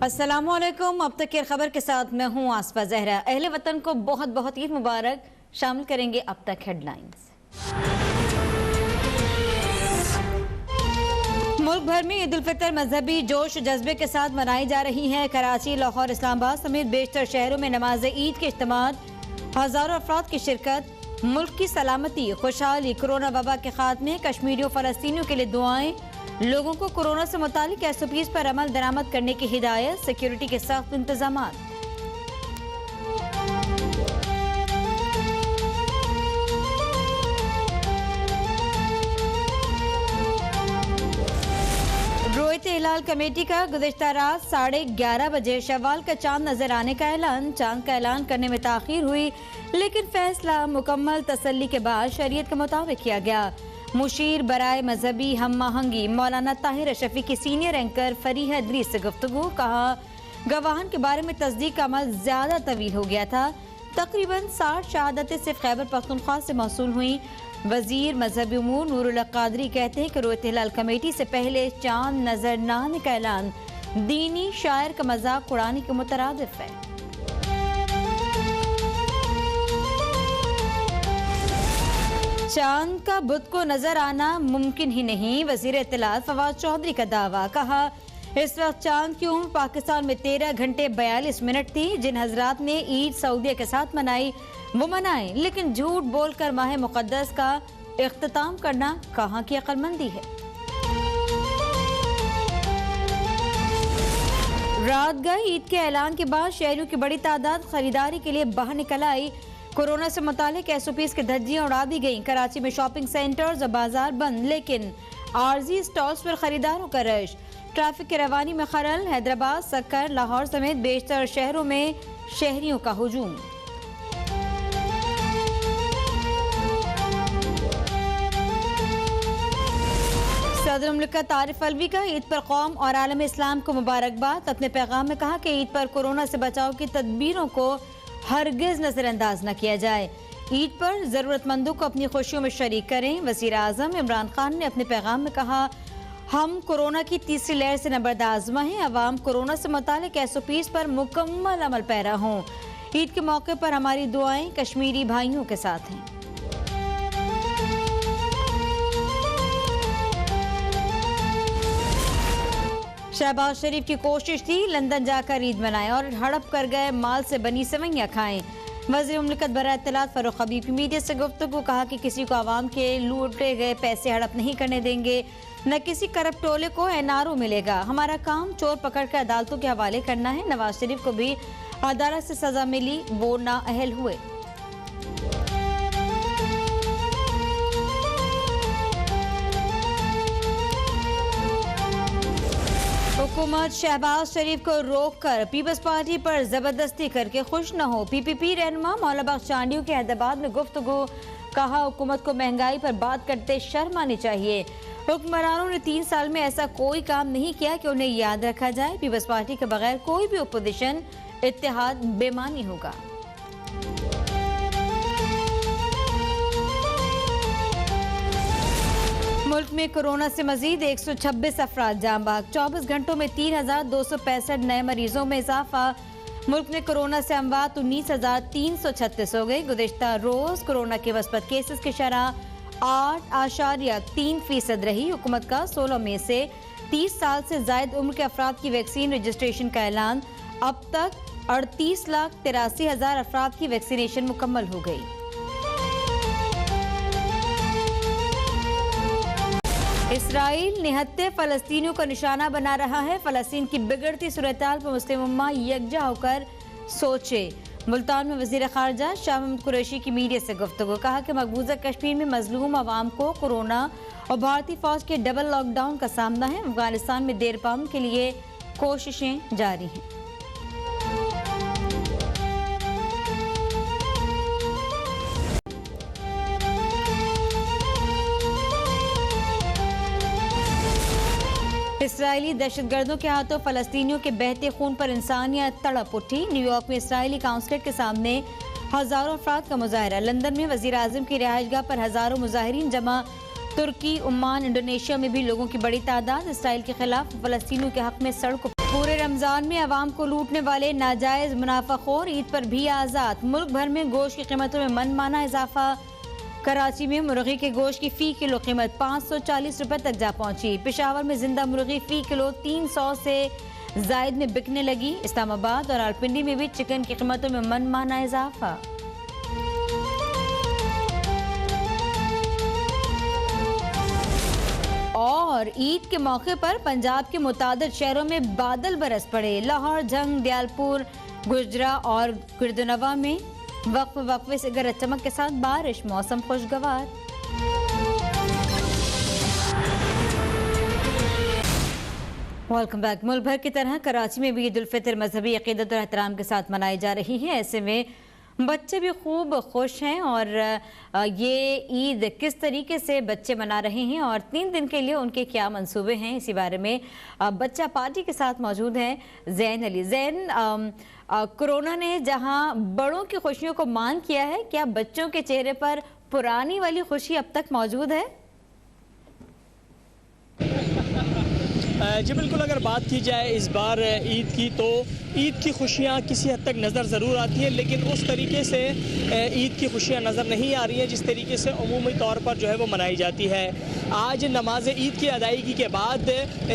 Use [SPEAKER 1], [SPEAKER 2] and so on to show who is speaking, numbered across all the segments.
[SPEAKER 1] अस्सलामुअलैकुम। अब तक की खबर के साथ मैं हूँ आसफा जहरा। अहले वतन को बहुत बहुत ईद मुबारक। शामिल करेंगे अब तक हेडलाइंस। मुल्क भर में ईद उल फितर मजहबी जोश जज्बे के साथ मनाई जा रही है। कराची, लाहौर, इस्लामाबाद समेत बेशतर शहरों में नमाज ईद के इज्तिमात, हजारों अफराद की शिरकत। मुल्क की सलामती, खुशहाली, कोरोना वबा के खात्मे, कश्मीरियों फलस्तीनियों के लिए दुआएं। लोगों को कोरोना से मुतालिक SOPs पर अमल दरामद करने की हिदायत। सिक्योरिटी के सख्त इंतजाम। रोयत हिलाल कमेटी का गुज़िश्ता रात 11:30 बजे शव्वाल का चांद नजर आने का ऐलान। चांद का ऐलान करने में ताखीर हुई, लेकिन फैसला मुकम्मल तसल्ली के बाद शरीयत के मुताबिक किया गया। मुशीर बराए मजहबी हम आहंगी मौलाना ताहिर अशरफी की सीनियर एंकर फरीहा इदरीस से गुफ्तगू। कहा, गवाहन के बारे में तस्दीक का अमल ज्यादा तवील हो गया था। तकरीबन 60 शहादतें सिर्फ खैबर पख्तूनख्वा से मौसूल हुई। वजीर मजहबी उमूर नूरुल हक कादरी कहते हैं कि रोयत हिलाल कमेटी से पहले चांद नजर न आने का ऐलान दीनी शायर का मजाक उड़ाने के मुतरादिफ है। चांद का बुध को नजर आना मुमकिन ही नहीं, वजीर इत्तलात फवाद चौधरी का दावा। कहा, इस वक्त चांद की उम्र पाकिस्तान में 13 घंटे 42 मिनट थी। जिन हजरात ने ईद सऊदिया के साथ मनाई वो मनाएं, लेकिन झूठ बोलकर माह मुकद्दस का इख्तिताम करना कहाँ की अक्लमंदी है। रात गई ईद के ऐलान के बाद शहरियों की बड़ी तादाद खरीदारी के लिए बाहर निकल आई। कोरोना से मुतालिक SOPs की धज्जियां उड़ा दी गई। कराची में शॉपिंग सेंटर्स और बाजार बंद, लेकिन आरजी स्टॉल्स पर खरीदारों का रश। ट्रैफिक की रवानी में खलल। हैदराबाद, सक्कर, लाहौर समेत बेशतर शहरों में शहरियों का हुजूम। सदर मुमलिकत आरिफ अलवी का ईद पर कौम और आलम इस्लाम को मुबारकबाद। अपने पैगाम में कहा कि ईद पर कोरोना से बचाव की तदबीरों को हरगिज नजरअंदाज न किया जाए। ईद पर जरूरतमंदों को अपनी खुशियों में शरीक करें। वजीर आजम इमरान खान ने अपने पैगाम में कहा, हम कोरोना की तीसरी लहर से नबर्द आजमा हैं। अवाम कोरोना से मुतालिक SOPs पर मुकम्मल अमल पैरा हों। ईद के मौके पर हमारी दुआएं कश्मीरी भाइयों के साथ हैं। शहबाज शरीफ की कोशिश थी लंदन जाकर ईद मनाएं और हड़प कर गए माल से बनी सेवैयां खाएं। वज़ीर मुमलिकत बराए इत्तलात फारूक हबीब की मीडिया से गुफ्तगू। कहा कि किसी को आवाम के लूटे गए पैसे हड़प नहीं करने देंगे, न किसी करप्ट टोले को NRO मिलेगा। हमारा काम चोर पकड़ कर अदालतों के हवाले करना है। नवाज शरीफ को भी अदालत से सजा मिली, वो नाअहल हुए। हुकूमत शहबाज शरीफ को रोक कर पीपल्स पार्टी पर जबरदस्ती करके खुश न हो। PPP रहनुमा मौला बख्श चांडियों के हैदराबाद में गुफ्तगू। कहा, हुकूमत को महंगाई पर बात करते शर्म आनी चाहिए। हुक्मरानों ने 3 साल में ऐसा कोई काम नहीं किया कि उन्हें याद रखा जाए। पीपल्स पार्टी के बगैर कोई भी अपोजिशन इत्तेहाद बेमानी होगा। मुल्क में कोरोना से मजीद 126 अफराद जाम बाग। 24 घंटों में 3,265 नए मरीजों में इजाफा। मुल्क में कोरोना से अमवात 19,336 हो गई। गुज़िश्ता रोज कोरोना के मस्बत केसेस की शरह 8.3% रही। हुकूमत का 16 मई से 30 साल से जायद उम्र के अफराद की वैक्सीन रजिस्ट्रेशन का ऐलान। अब तक 38,83,000 अफराद की वैक्सीनेशन मुकम्मल हो गई। इसराइल निहत्ते फलस्तीनियों को निशाना बना रहा है। फलस्तीन की बिगड़ती सूरत-ए-हाल पर मुस्लिम उम्मा यकजा होकर सोचे। मुल्तान में वजीर खारजा शाह महमूद कुरैशी की मीडिया से गुफ्तगू। कहा कि मकबूजा कश्मीर में मजलूम अवाम को कोरोना और भारतीय फौज के डबल लॉकडाउन का सामना है। अफगानिस्तान में देर पाम के लिए कोशिशें जारी हैं। इसराइली दहशतगर्दों के हाथों फलस्तीनियों के बहते खून पर इंसानियत तड़प उठी। न्यूयॉर्क में इसराइली काउंसलेट के सामने हजारों अफराद का मुजाहरा। लंदन में वजीर आजम की रिहाइशगाह पर हजारों मुजाहिरीन जमा। तुर्की, ओमान, इंडोनेशिया में भी लोगों की बड़ी तादाद इसराइल के खिलाफ फलस्तीनियों के हक में सड़कों पूरे रमजान में आवाम को लूटने वाले नाजायज मुनाफाखोर ईद पर भी आज़ाद। मुल्क भर में गोश्त की कीमतों में मनमाना इजाफा। कराची में मुर्गी के गोश्त की फ़ी किलो कीमत 540 रुपये तक जा पहुंची। पेशावर में जिंदा मुर्गी फ़ी किलो 300 से जायद में बिकने लगी। इस्लामाबाद और रावलपिंडी में भी चिकन की कीमतों में मनमाना इजाफा। और ईद के मौके पर पंजाब के मुतादिद शहरों में बादल बरस पड़े। लाहौर, जंग, दयालपुर, गुजरा और गुर्दनवा में वक्फे से गरज चमक के साथ बारिश। मौसम खुशगवार। Welcome back. मुल्क भर की तरह कराची में भी ईद उल फितर मजहबी अकीदत और एहतराम के साथ मनाई जा रही है। ऐसे में बच्चे भी खूब खुश हैं और ये ईद किस तरीके से बच्चे मना रहे हैं और 3 दिन के लिए उनके क्या मंसूबे हैं, इसी बारे में बच्चा पार्टी के साथ मौजूद हैं ज़ैन अली। ज़ैन, कोरोना ने जहां बड़ों की खुशियों को मान किया है, क्या बच्चों के चेहरे पर पुरानी वाली खुशी अब तक मौजूद है?
[SPEAKER 2] जी बिल्कुल, अगर बात की जाए इस बार ईद की तो ईद की खुशियाँ किसी हद तक नज़र ज़रूर आती हैं, लेकिन उस तरीके से ईद की खुशियाँ नज़र नहीं आ रही हैं जिस तरीके से अमूमी तौर पर जो है वो मनाई जाती है। आज नमाज ईद की अदायगी के बाद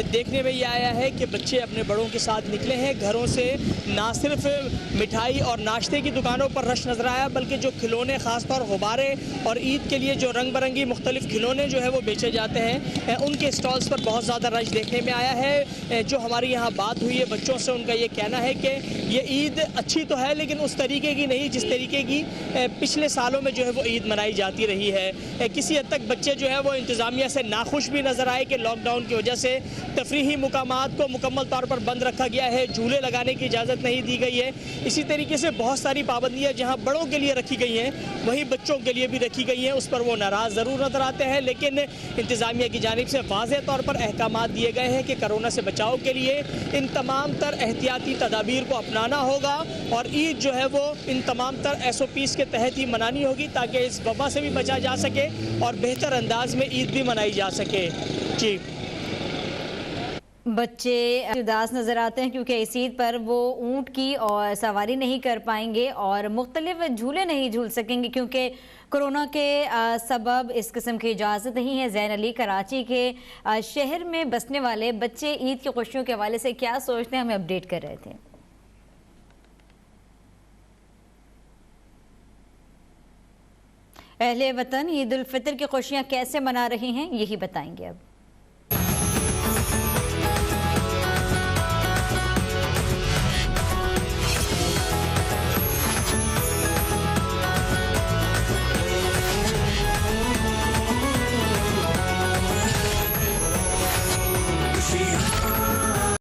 [SPEAKER 2] देखने में ये आया है कि बच्चे अपने बड़ों के साथ निकले हैं घरों से। ना सिर्फ मिठाई और नाश्ते की दुकानों पर रश नज़र आया, बल्कि जो खिलौने, ख़ासतौर गुब्बारे और ईद के लिए जो रंग बिरंगी मुख्तलिफ खिलौने जो है वो बेचे जाते हैं, उनके स्टॉल्स पर बहुत ज़्यादा रश देखने में आया है। जो हमारी यहाँ बात हुई है बच्चों से, उनका ये कहना है कि ये ईद अच्छी तो है लेकिन उस तरीके की नहीं जिस तरीके की पिछले सालों में जो है वो ईद मनाई जाती रही है। किसी हद तक बच्चे जो है वो इंतज़ामिया से नाखुश भी नज़र आए कि लॉकडाउन की वजह से तफरीही मुकामात को मुकम्मल तौर पर बंद रखा गया है, झूले लगाने की इजाज़त नहीं दी गई है। इसी तरीके से बहुत सारी पाबंदियाँ जहाँ बड़ों के लिए रखी गई हैं वहीं बच्चों के लिए भी रखी गई हैं। उस पर वो नाराज़ ज़रूर नज़र आते हैं, लेकिन इंतज़ामिया की जानिब से वाज़ेह तौर पर अहकाम दिए गए हैं कि कोरोना से बचाव के लिए इन तमाम तर एहतियाती तदाबीर को अपनाना होगा और ईद जो है वो इन तमाम तर SOPs के तहत ही मनानी होगी ताकि इस वबा से भी बचा जा सके और बेहतर अंदाज में ईद भी मनाई जा सके। जी,
[SPEAKER 1] बच्चे उदास नज़र आते हैं क्योंकि इस ईद पर वो ऊँट की और सवारी नहीं कर पाएंगे और मुख्तलिफ झूले नहीं झूल सकेंगे क्योंकि कोरोना के सबब इस किस्म की इजाज़त नहीं है। ज़ैन अली कराची के शहर में बसने वाले बच्चे ईद की खुशियों के हवाले से क्या सोचते हैं, हमें अपडेट कर रहे थे। अहले वतन ईद उल फितर की खुशियाँ कैसे मना रहे हैं यही बताएंगे अब।